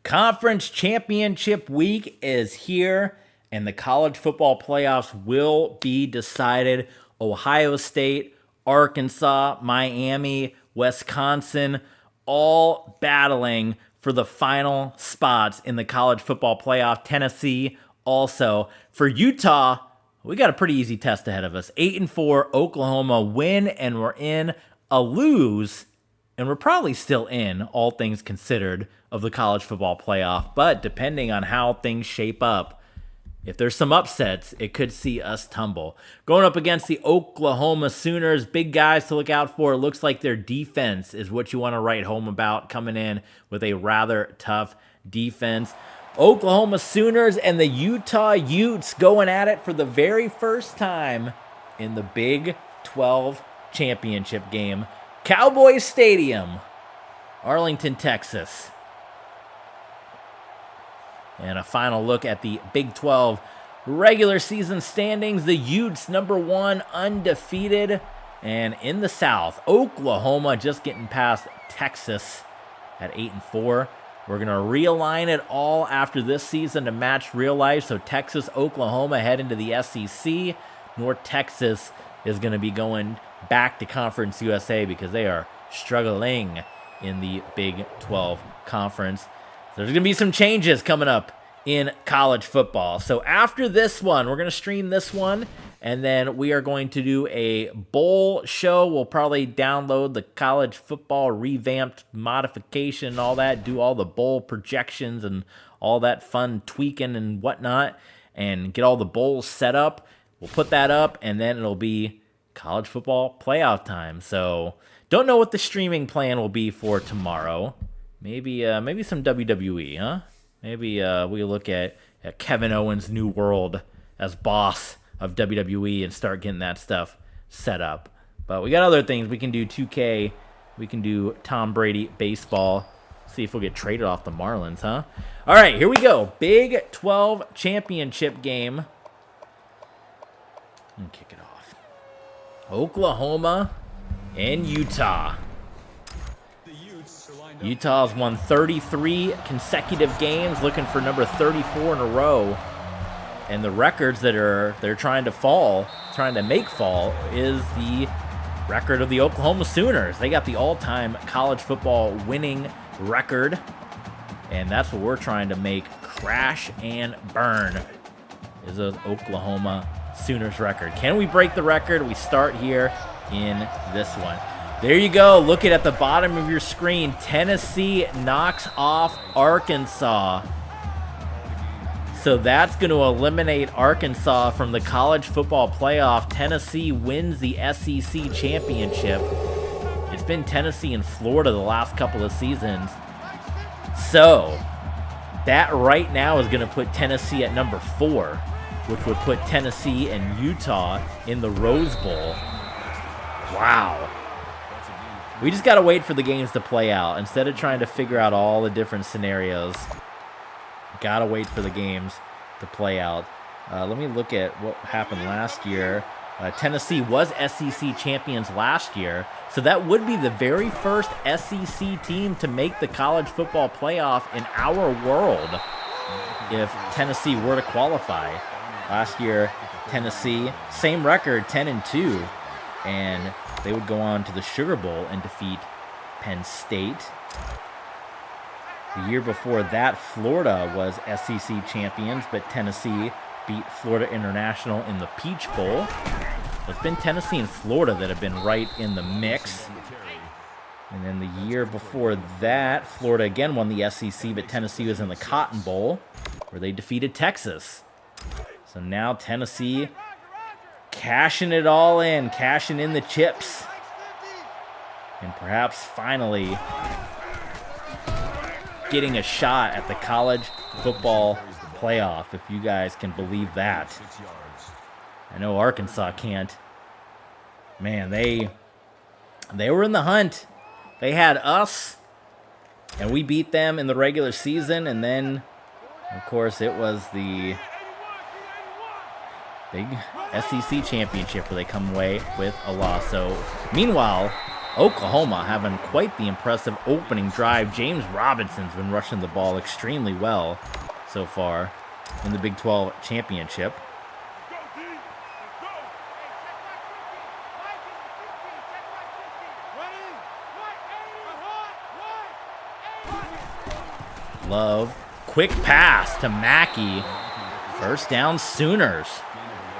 Conference championship week is here, and the college football playoffs will be decided. Ohio State, Arkansas, Miami, Wisconsin, all battling for the final spots in the college football playoff. Tennessee also. For Utah, we got a pretty easy test ahead of us. 8-4, Oklahoma win, and we're in. A lose, and we're probably still in, all things considered, of the college football playoff. But depending on how things shape up, if there's some upsets, it could see us tumble. Going up against the Oklahoma Sooners, big guys to look out for. It looks like their defense is what you want to write home about, coming in with a rather tough defense. Oklahoma Sooners and the Utah Utes going at it for the very first time in the Big 12 championship game. Cowboys Stadium, Arlington, Texas. And a final look at the Big 12 regular season standings. The Utes, #1, undefeated. And in the South, Oklahoma just getting past Texas at 8-4. We're going to realign it all after this season to match real life. So Texas, Oklahoma head into the SEC. North Texas is going to be going back to Conference USA because they are struggling in the Big 12 Conference. There's going to be some changes coming up in college football. So after this one, we're going to stream this one, and then we are going to do a bowl show. We'll probably download the college football revamped modification and all that, do all the bowl projections and all that fun tweaking and whatnot, and get all the bowls set up. We'll put that up, and then it'll be college football playoff time. So don't know what the streaming plan will be for tomorrow. Maybe some WWE, huh? Maybe we look at Kevin Owens' new world as boss of WWE and start getting that stuff set up. But we got other things. We can do 2K. We can do Tom Brady baseball. See if we'll get traded off the Marlins, huh? All right, here we go. Big 12 championship game. And kick it off. Oklahoma and Utah. Utah's won 33 consecutive games, looking for number 34 in a row. And the records that they're trying to make fall, is the record of the Oklahoma Sooners. They got the all-time college football winning record, and that's what we're trying to make crash and burn, is an Oklahoma Sooners record. Can we break the record? We start here in this one. There you go. Look at the bottom of your screen. Tennessee knocks off Arkansas. So that's going to eliminate Arkansas from the college football playoff. Tennessee wins the SEC championship. It's been Tennessee and Florida the last couple of seasons. So that right now is going to put Tennessee at number 4, which would put Tennessee and Utah in the Rose Bowl. Wow. We just got to wait for the games to play out. Instead of trying to figure out all the different scenarios, got to wait for the games to play out. Let me look at what happened last year. Tennessee was SEC champions last year, so that would be the very first SEC team to make the college football playoff in our world if Tennessee were to qualify. Last year, Tennessee, same record, 10-2, and they would go on to the Sugar Bowl and defeat Penn State. The year before that, Florida was SEC champions, but Tennessee beat Florida International in the Peach Bowl. It's been Tennessee and Florida that have been right in the mix. And then the year before that, Florida again won the SEC, but Tennessee was in the Cotton Bowl, where they defeated Texas. So now Tennessee cashing it all in, cashing in the chips. And perhaps finally getting a shot at the college football playoff, if you guys can believe that. I know Arkansas can't. Man, they were in the hunt. They had us, and we beat them in the regular season, and then, of course, it was the big SEC championship where they come away with a loss. So, meanwhile, Oklahoma having quite the impressive opening drive. James Robinson's been rushing the ball extremely well so far in the Big 12 championship. Love, quick pass to Mackey. First down, Sooners.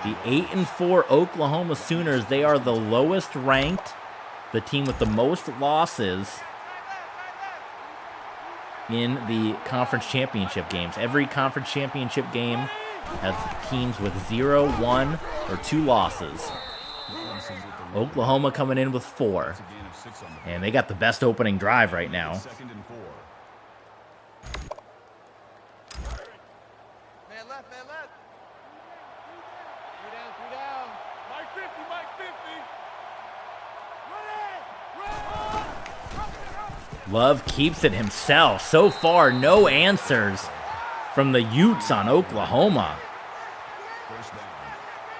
The 8-4 Oklahoma Sooners, they are the lowest ranked, the team with the most losses in the conference championship games. Every conference championship game has teams with 0, 1, or 2 losses. Oklahoma coming in with 4. And they got the best opening drive right now. Love keeps it himself. So far, no answers from the Utes on Oklahoma.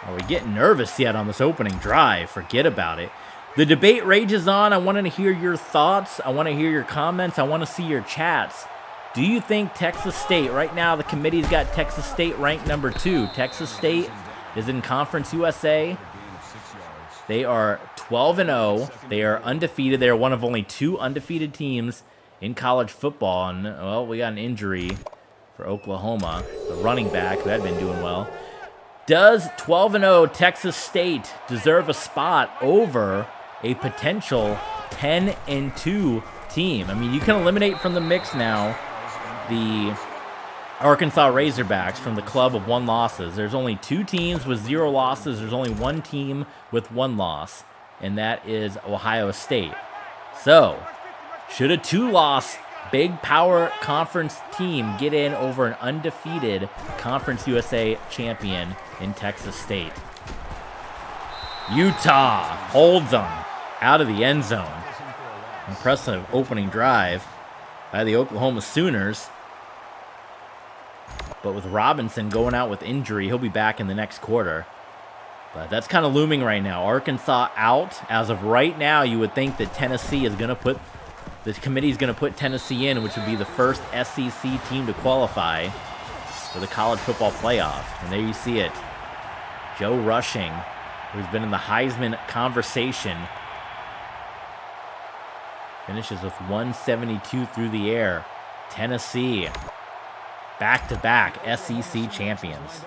Are we getting nervous yet on this opening drive? Forget about it. The debate rages on. I want to hear your thoughts. I want to hear your comments. I want to see your chats. Do you think Texas State, right now the committee's got Texas State ranked number 2. Texas State is in Conference USA. They are 12-0. They are undefeated. They are one of only 2 undefeated teams in college football. And, well, we got an injury for Oklahoma, the running back who had been doing well. Does 12-0 Texas State deserve a spot over a potential 10-2 team? I mean, you can eliminate from the mix now the Arkansas Razorbacks from the club of 1 losses. There's only 2 teams with 0 losses. There's only 1 team with 1 loss, and that is Ohio State. So, should a 2-loss Big Power Conference team get in over an undefeated Conference USA champion in Texas State? Utah holds them out of the end zone. Impressive opening drive by the Oklahoma Sooners. But with Robinson going out with injury, he'll be back in the next quarter. But that's kind of looming right now. Arkansas out. As of right now, you would think that Tennessee is going to put, the committee's going to put Tennessee in, which would be the first SEC team to qualify for the college football playoff. And there you see it. Joe Rushing, who's been in the Heisman conversation, finishes with 172 through the air. Tennessee, back-to-back SEC champions.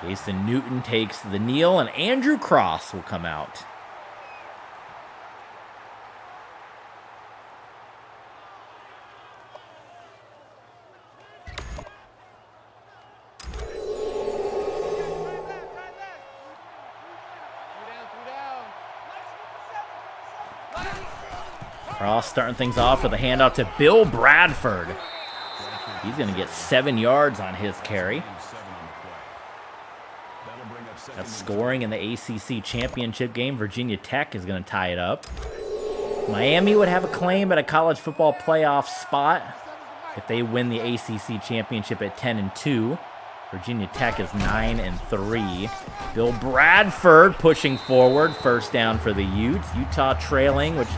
Jason Newton takes the kneel, and Andrew Cross will come out. Cross starting things off with a handoff to Bill Bradford. He's going to get 7 yards on his carry. That's scoring in the ACC championship game. Virginia Tech is going to tie it up. Miami would have a claim at a college football playoff spot if they win the ACC championship at 10-2. Virginia Tech is 9-3. Bill Bradford pushing forward. First down for the Utes. Utah trailing, which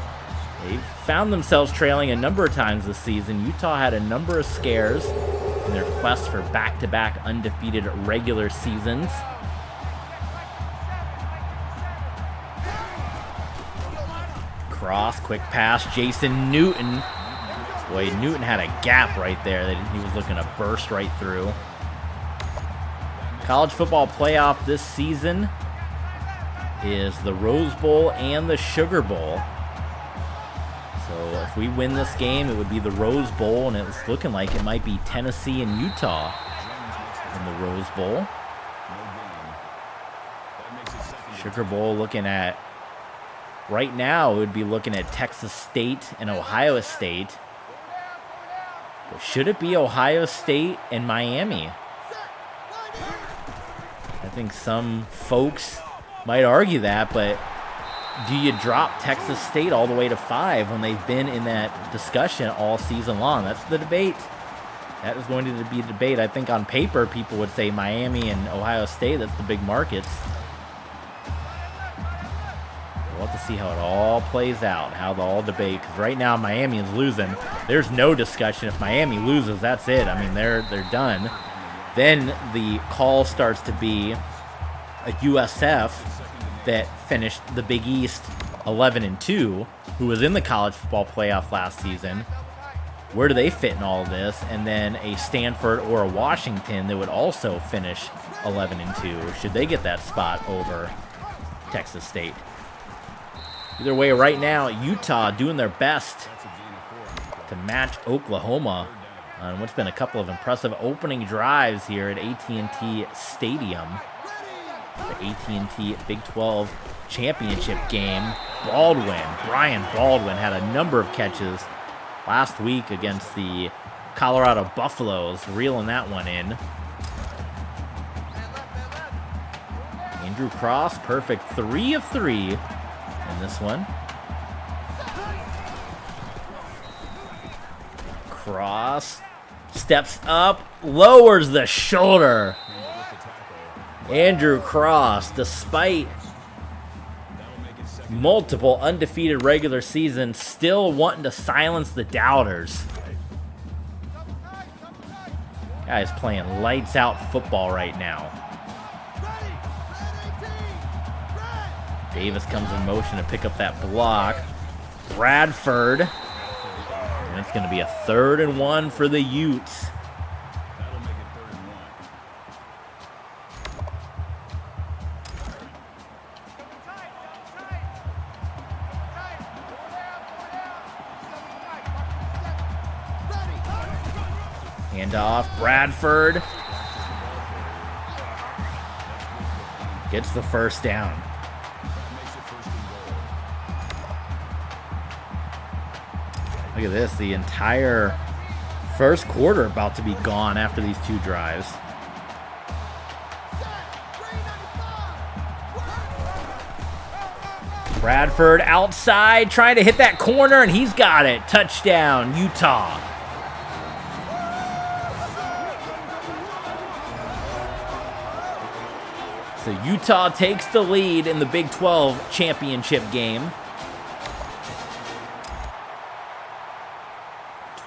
they've found themselves trailing a number of times this season. Utah had a number of scares in their quest for back-to-back undefeated regular seasons. Cross, quick pass, Jason Newton. Boy, Newton had a gap right there that he was looking to burst right through. College football playoff this season is the Rose Bowl and the Sugar Bowl. So if we win this game, it would be the Rose Bowl, and it's looking like it might be Tennessee and Utah in the Rose Bowl. Sugar Bowl looking at, right now, it would be looking at Texas State and Ohio State. But should it be Ohio State and Miami? I think some folks might argue that, but do you drop Texas State all the way to 5 when they've been in that discussion all season long? That's the debate. That is going to be a debate. I think on paper, people would say Miami and Ohio State. That's the big markets. We'll have to see how it all plays out, how they'll all debate. Because right now, Miami is losing. There's no discussion. If Miami loses, that's it. I mean, they're done. Then the call starts to be a USF that finished the Big East 11-2, who was in the college football playoff last season. Where do they fit in all of this? And then a Stanford or a Washington that would also finish 11-2. Should they get that spot over Texas State? Either way, right now, Utah doing their best to match Oklahoma on what's been a couple of impressive opening drives here at AT&T Stadium. The AT&T Big 12 championship game. Brian Baldwin had a number of catches last week against the Colorado Buffaloes, reeling that one in. Andrew Cross, perfect 3 of 3 in this one. Cross steps up, lowers the shoulder. Andrew Cross, despite multiple undefeated regular seasons, still wanting to silence the doubters. Guy's playing lights out football right now. Davis comes in motion to pick up that block. Bradford. And it's going to be a 3rd and 1 for the Utes. Handoff, Bradford gets the first down. Look at this, the entire first quarter about to be gone after these 2 drives. Bradford outside, trying to hit that corner, and he's got it. Touchdown, Utah. So Utah takes the lead in the Big 12 championship game.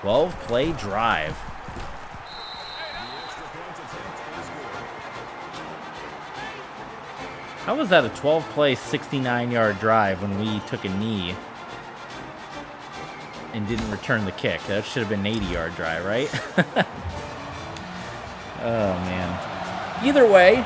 12-play drive. How was that a 12-play, 69-yard drive when we took a knee and didn't return the kick? That should have been an 80-yard drive, right? Oh, man. Either way,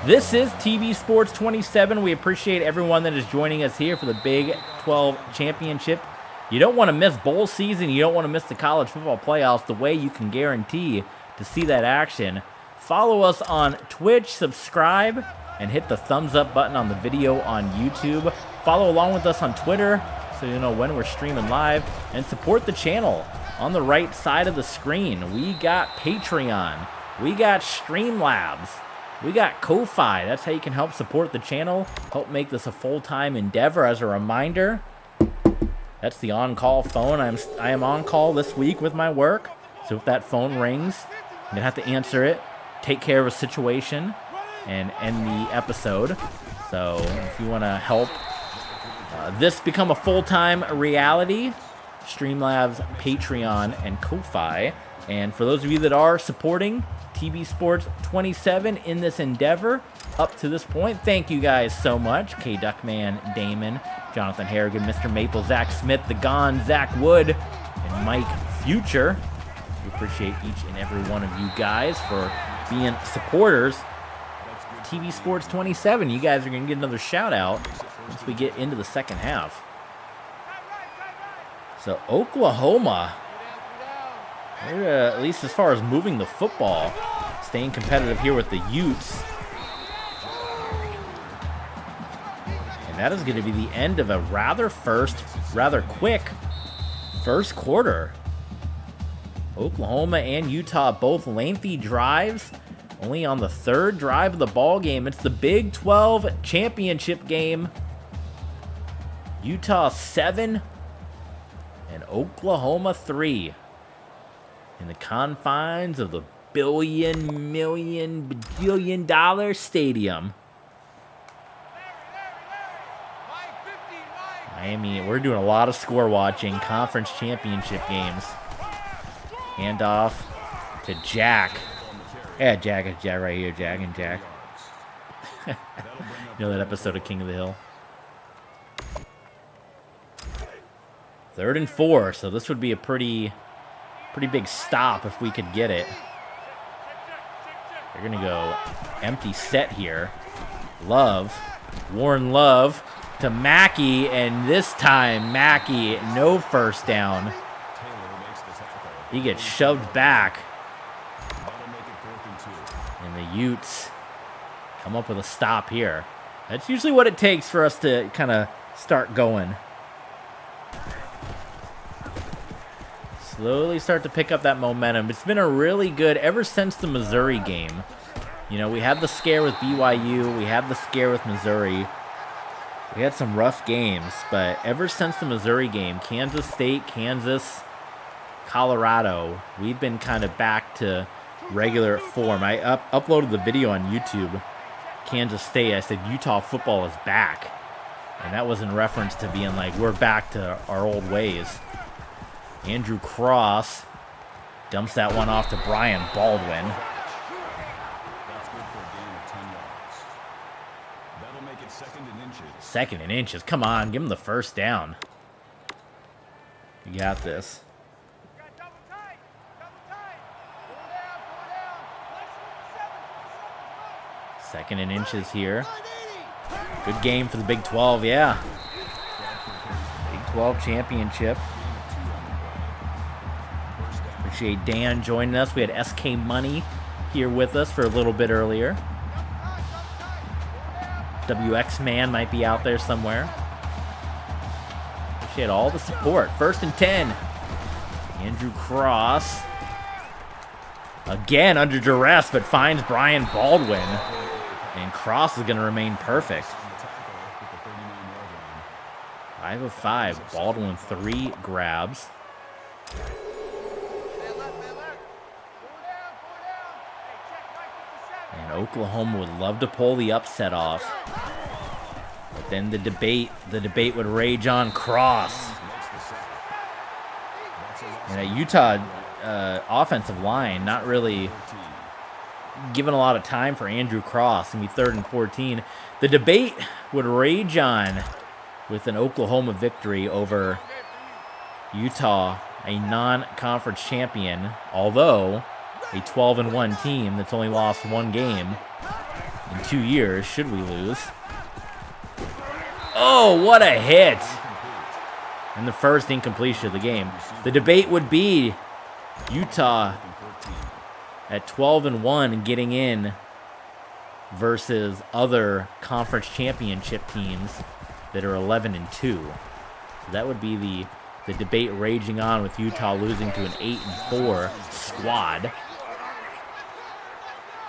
this is TV Sports 27. We appreciate everyone that is joining us here for the Big 12 Championship. You don't want to miss bowl season. You don't want to miss the college football playoffs. The way you can guarantee to see that action, follow us on Twitch, subscribe, and hit the thumbs up button on the video on YouTube. Follow along with us on Twitter so you know when we're streaming live, and support the channel. On the right side of the screen, we got Patreon, we got Streamlabs, we got Ko-Fi. That's how you can help support the channel, help make this a full-time endeavor. As a reminder, that's the on-call phone. I am on call this week with my work, so if that phone rings, I'm going to have to answer it, take care of a situation, and end the episode. So if you want to help this become a full-time reality, Streamlabs, Patreon, and Ko-Fi. And for those of you that are supporting TV Sports 27 in this endeavor up to this point, thank you guys so much. K Duckman, Damon, Jonathan Harrigan, Mr. Maple, Zach Smith, The Gone, Zach Wood, and Mike Future. We appreciate each and every one of you guys for being supporters. TV Sports 27, you guys are going to get another shout out once we get into the second half. So Oklahoma, at least as far as moving the football, staying competitive here with the Utes. And that is going to be the end of a rather quick first quarter. Oklahoma and Utah, both lengthy drives. Only on the 3rd drive of the ball game. It's the Big 12 championship game. Utah 7 and Oklahoma 3. in the confines of the billion-dollar stadium. Miami, we're doing a lot of score watching, conference championship games. Handoff to Jack. Yeah, Jack is Jack right here, Jack and Jack. You know that episode of King of the Hill? 3rd and 4, so this would be a pretty big stop if we could get it. They're going to go empty set here. Love, Warren Love to Mackey, and this time Mackey, no first down. He gets shoved back. And the Utes come up with a stop here. That's usually what it takes for us to kind of start going. Slowly start to pick up that momentum. It's been a really good, ever since the Missouri game. You know, we had the scare with BYU. We had the scare with Missouri. We had some rough games, but ever since the Missouri game, Kansas State, Kansas, Colorado, we've been kind of back to regular form. I uploaded the video on YouTube, Kansas State. I said, Utah football is back. And that was in reference to being like, we're back to our old ways. Andrew Cross dumps that one off to Brian Baldwin. Second and inches. Come on, give him the first down. You got this. Second and inches here. Good game for the Big 12, yeah. Big 12 championship. Appreciate Dan joining us. We had SK Money here with us for a little bit earlier. WX Man might be out there somewhere. Appreciate all the support. 1st and 10. Andrew Cross. Again under duress, but finds Brian Baldwin. And Cross is going to remain perfect. 5 of 5. Baldwin 3 grabs. And Oklahoma would love to pull the upset off. But then the debate would rage on. Cross. And a Utah offensive line not really given a lot of time for Andrew Cross. And be 3rd and 14. The debate would rage on with an Oklahoma victory over Utah, a non-conference champion, although a 12-1 team that's only lost 1 game in 2 years, should we lose. Oh, what a hit! And the first incompletion of the game. The debate would be Utah at 12-1 and getting in versus other conference championship teams that are 11-2. So that would be the debate raging on, with Utah losing to an 8-4 squad.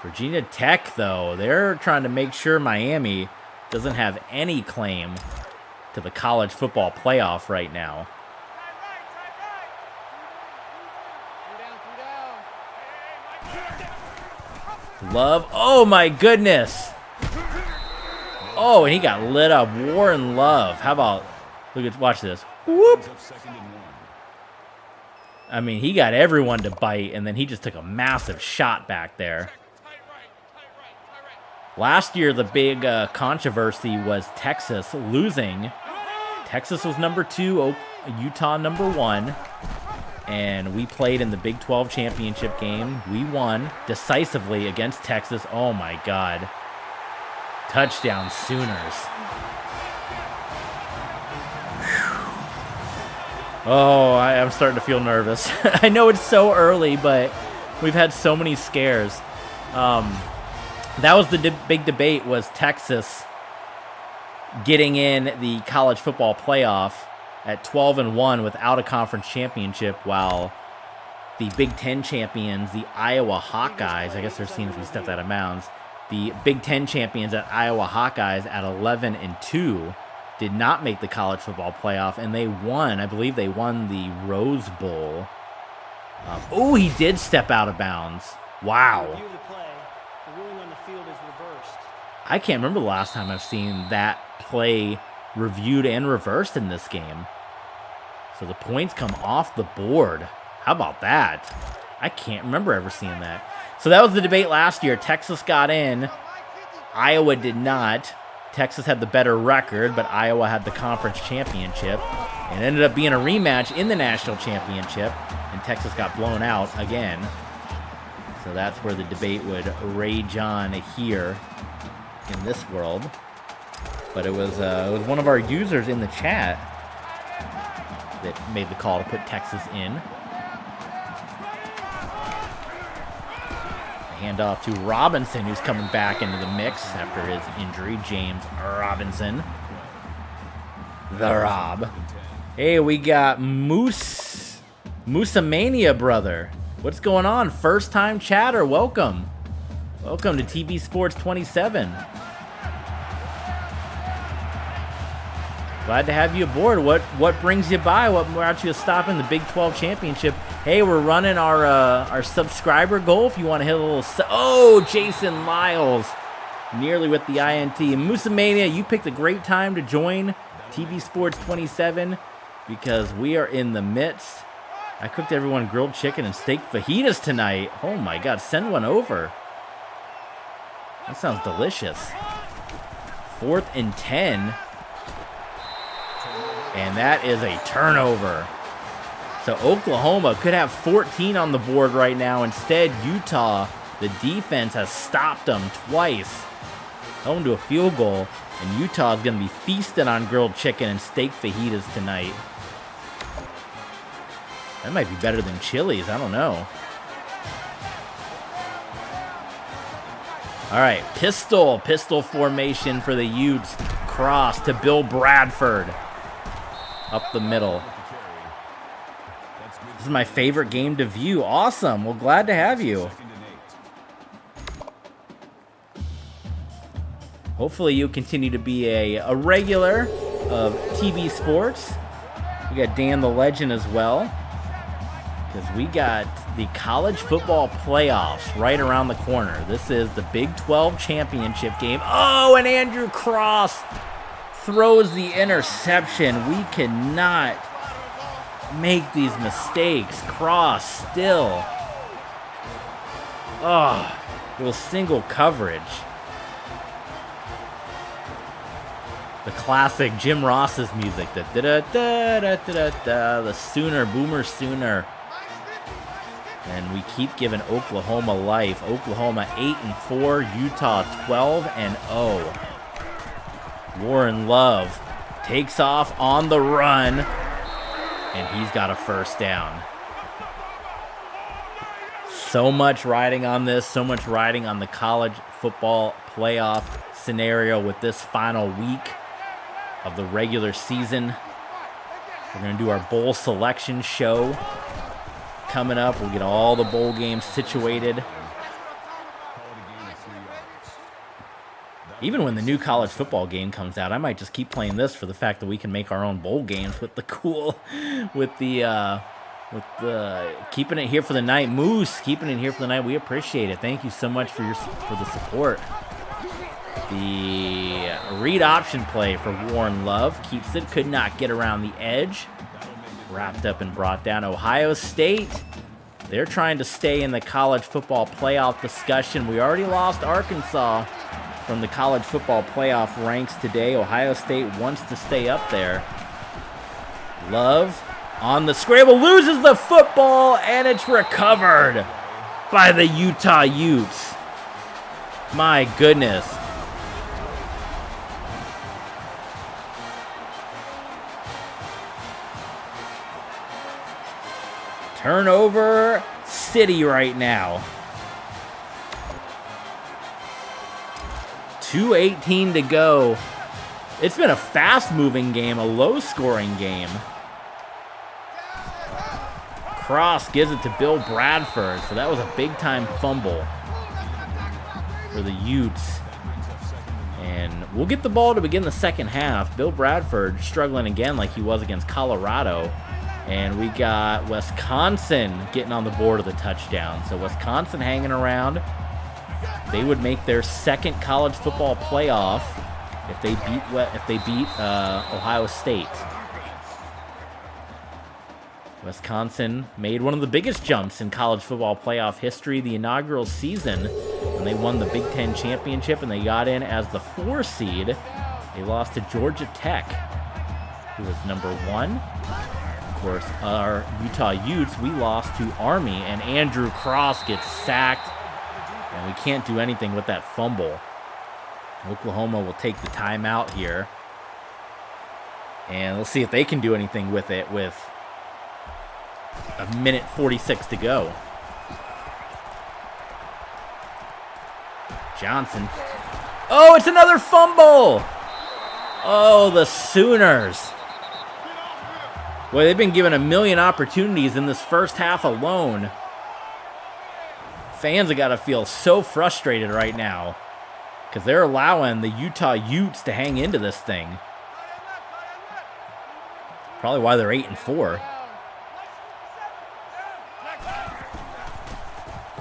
Virginia Tech, though, they're trying to make sure Miami doesn't have any claim to the college football playoff right now. Love. Oh, my goodness. Oh, and he got lit up. Warren Love. How about, watch this. Whoop. I mean, he got everyone to bite, and then he just took a massive shot back there. Last year, the big controversy was Texas losing. Texas was number 2, Utah number 1. And we played in the Big 12 championship game. We won decisively against Texas. Oh, my God. Touchdown, Sooners. Oh, I'm starting to feel nervous. I know it's so early, but we've had so many scares. That was the big debate, was Texas getting in the college football playoff at 12-1 without a conference championship, while the Big Ten champions, the Iowa Hawkeyes, I guess they're seeing if we stepped out of bounds, the Big Ten champions at Iowa Hawkeyes at 11-2 did not make the college football playoff, and they won. I believe they won the Rose Bowl Oh, he did step out of bounds. Wow. I can't remember the last time I've seen that play reviewed and reversed in this game. So the points come off the board. How about that? I can't remember ever seeing that. So that was the debate last year. Texas got in. Iowa did not. Texas had the better record, but Iowa had the conference championship. It ended up being a rematch in the national championship, and Texas got blown out again. So that's where the debate would rage on here in this world. But it was one of our users in the chat that made the call to put Texas in. Handoff to Robinson, who's coming back into the mix after his injury. James Robinson. The Rob. Hey, we got Moosamania, brother. What's going on? First time chatter. Welcome. Welcome to TV Sports 27. Glad to have you aboard. What brings you by? What brought you to stop in the Big 12 Championship? Hey, we're running our subscriber goal. If you want to hit a little... Oh, Jason Lyles. Nearly with the INT. Moosamania, you picked a great time to join TV Sports 27 because we are in the midst. I cooked everyone grilled chicken and steak fajitas tonight. Oh, my God. Send one over. That sounds delicious. 4th and 10. And that is a turnover. So Oklahoma could have 14 on the board right now. Instead, Utah, the defense has stopped them twice. Held them to a field goal. And Utah is going to be feasting on grilled chicken and steak fajitas tonight. That might be better than Chili's. I don't know. All right, pistol formation for the Utes. Cross to Bill Bradford. Up the middle. This is my favorite game to view. Awesome. Well, glad to have you. Hopefully you continue to be a regular of TV Sports. We got Dan the Legend as well. Because we got the college football playoffs right around the corner. This is the Big 12 championship game. Oh, and Andrew Cross throws the interception. We cannot make these mistakes. Cross still. Oh, little single coverage. The classic Jim Ross's music. The the Sooner, Boomer Sooner. And we keep giving Oklahoma life. Oklahoma 8-4, Utah 12-0. Warren Love takes off on the run, and he's got a first down. So much riding on this, so much riding on the college football playoff scenario with this final week of the regular season. We're going to do our bowl selection show coming up. We'll get all the bowl games situated. Even when the new college football game comes out, I might just keep playing this for the fact that we can make our own bowl games with the keeping it here for the night. Moose, keeping it here for the night. We appreciate it. Thank you so much for the support. The read option play for Warren Love keeps it. Could not get around the edge. Wrapped up and brought down. Ohio State, they're trying to stay in the college football playoff discussion. We already lost Arkansas from the college football playoff ranks today. Ohio State wants to stay up there. Love on the scramble, loses the football, and it's recovered by the Utah Utes. My goodness. Turnover city right now. 2:18 to go. It's been a fast-moving game, a low-scoring game. Cross gives it to Bill Bradford, so that was a big-time fumble for the Utes. And we'll get the ball to begin the second half. Bill Bradford struggling again like he was against Colorado. And we got Wisconsin getting on the board of the touchdown. So Wisconsin hanging around. They would make their second college football playoff if they beat Ohio State. Wisconsin made one of the biggest jumps in college football playoff history the inaugural season when they won the Big Ten championship and they got in as the 4 seed. They lost to Georgia Tech, who was number 1. Of course, our Utah Utes, we lost to Army, and Andrew Cross gets sacked, and we can't do anything with that fumble. Oklahoma will take the timeout here, and let's see if they can do anything with it with a minute 46 to go. Johnson. Oh, it's another fumble! Oh, the Sooners. Boy, they've been given a million opportunities in this first half alone. Fans have got to feel so frustrated right now because they're allowing the Utah Utes to hang into this thing. Probably why they're 8-4.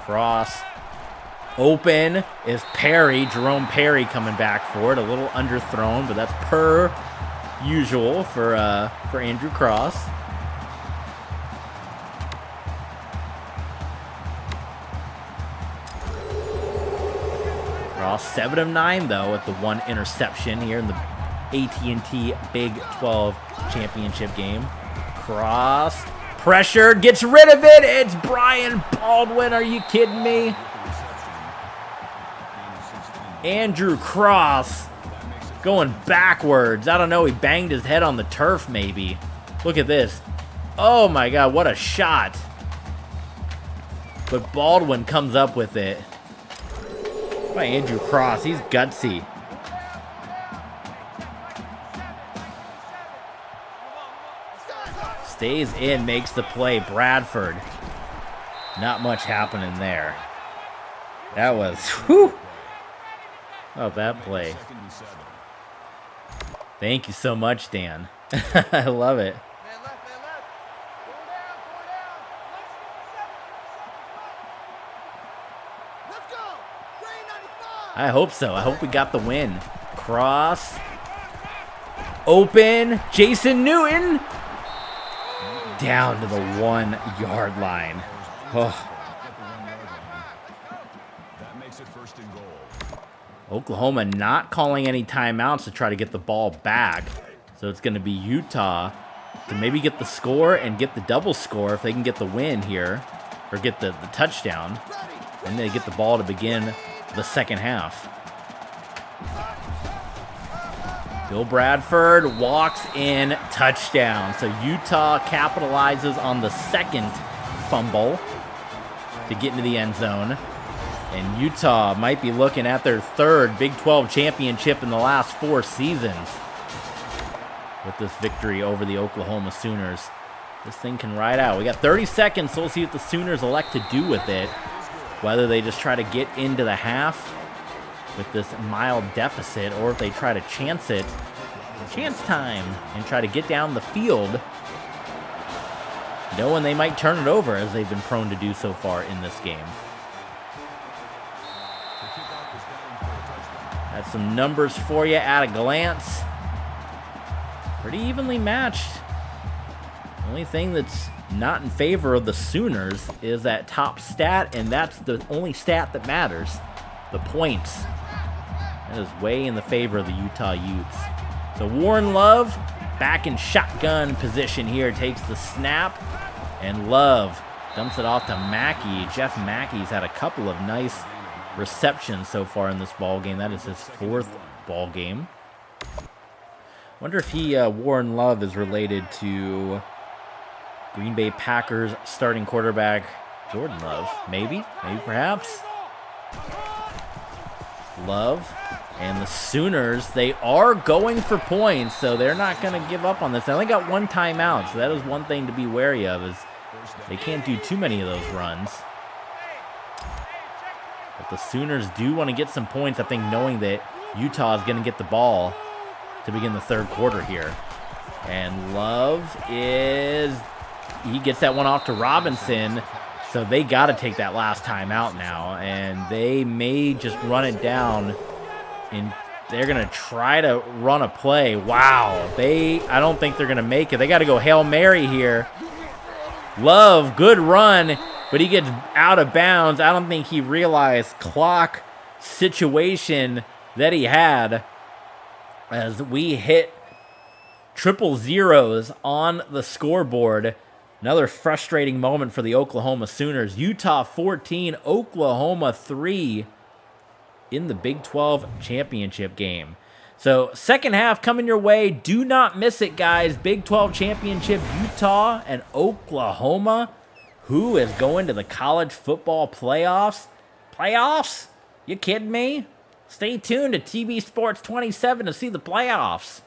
Cross. Open is Perry. Jerome Perry coming back for it. A little underthrown, but that's per usual for Andrew Cross. Cross 7 of 9 though with the 1 interception here in the AT&T Big 12 championship game. Cross pressured, gets rid of it. It's Brian Baldwin. Are you kidding me? Andrew Cross going backwards. I don't know. He banged his head on the turf maybe. Look at this. Oh my God, what a shot. But Baldwin comes up with it. By Andrew Cross. He's gutsy. Stays in, makes the play. Bradford. Not much happening there. That was, whew. Oh, that play. Thank you so much, Dan. I love it. I hope so. I hope we got the win. Cross. Open. Jason Newton. Down to the 1 yard line. Oh. Oklahoma not calling any timeouts to try to get the ball back. So it's going to be Utah to maybe get the score and get the double score if they can get the win here. Or get the touchdown. And they get the ball to begin the second half. Bill Bradford walks in, touchdown. So Utah capitalizes on the second fumble to get into the end zone. And Utah might be looking at their 3rd Big 12 championship in the last 4 seasons with this victory over the Oklahoma Sooners. This thing can ride out. We got 30 seconds, so we'll see what the Sooners elect to do with it. Whether they just try to get into the half with this mild deficit or if they try to chance it, chance time, and try to get down the field, knowing they might turn it over as they've been prone to do so far in this game. That's some numbers for you at a glance. Pretty evenly matched. The only thing that's not in favor of the Sooners is that top stat, and that's the only stat that matters. The points. That is way in the favor of the Utah Utes. So Warren Love back in shotgun position here, takes the snap, and Love dumps it off to Mackey. Jeff Mackey's had a couple of nice receptions so far in this ball game. That is his 4th ball game. Wonder if Warren Love is related to Green Bay Packers starting quarterback Jordan Love. Maybe perhaps. Love and the Sooners, they are going for points, so they're not going to give up on this. They only got 1 timeout, so that is one thing to be wary of, is they can't do too many of those runs. But the Sooners do want to get some points, I think, knowing that Utah is going to get the ball to begin the 3rd quarter here. And Love is he gets that one off to Robinson. So they got to take that last time out now, and they may just run it down, and they're going to try to run a play. Wow, I don't think they're going to make it. They got to go Hail Mary here. Love, good run, but he gets out of bounds. I don't think he realized clock situation that he had as we hit triple zeros on the scoreboard. Another frustrating moment for the Oklahoma Sooners. Utah 14, Oklahoma 3 in the Big 12 championship game. So second half coming your way. Do not miss it, guys. Big 12 championship, Utah and Oklahoma. Who is going to the college football playoffs? Playoffs? You kidding me? Stay tuned to TV Sports 27 to see the playoffs.